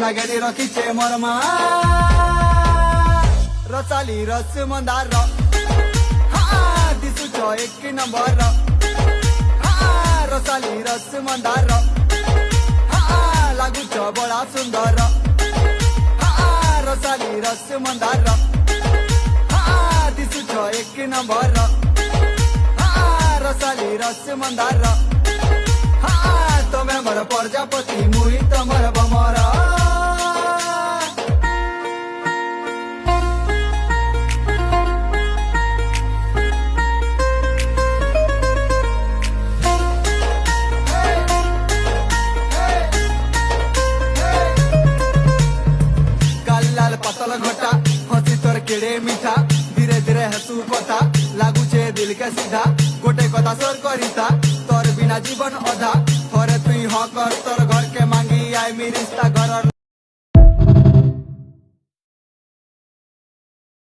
সাগেরি রখিছে মোর মা রসালি রস মন্দার দিশুছ এক নম্বর রসালি রস মন্দার লাগুছ বড়া সুন্দর রসালি রস মন্দার দিশুছ এক নম্বর রসালি রস মন্দার তুমি মোর প্রজাপতি মুই তোমার বমর पतल घटा हसी तोर केड़े मीठा धीरे धीरे हसू कथा लागू छे दिल के सीधा गोटे कथा सोर करिता तोर बिना जीवन अधा थोरे तुई ह कर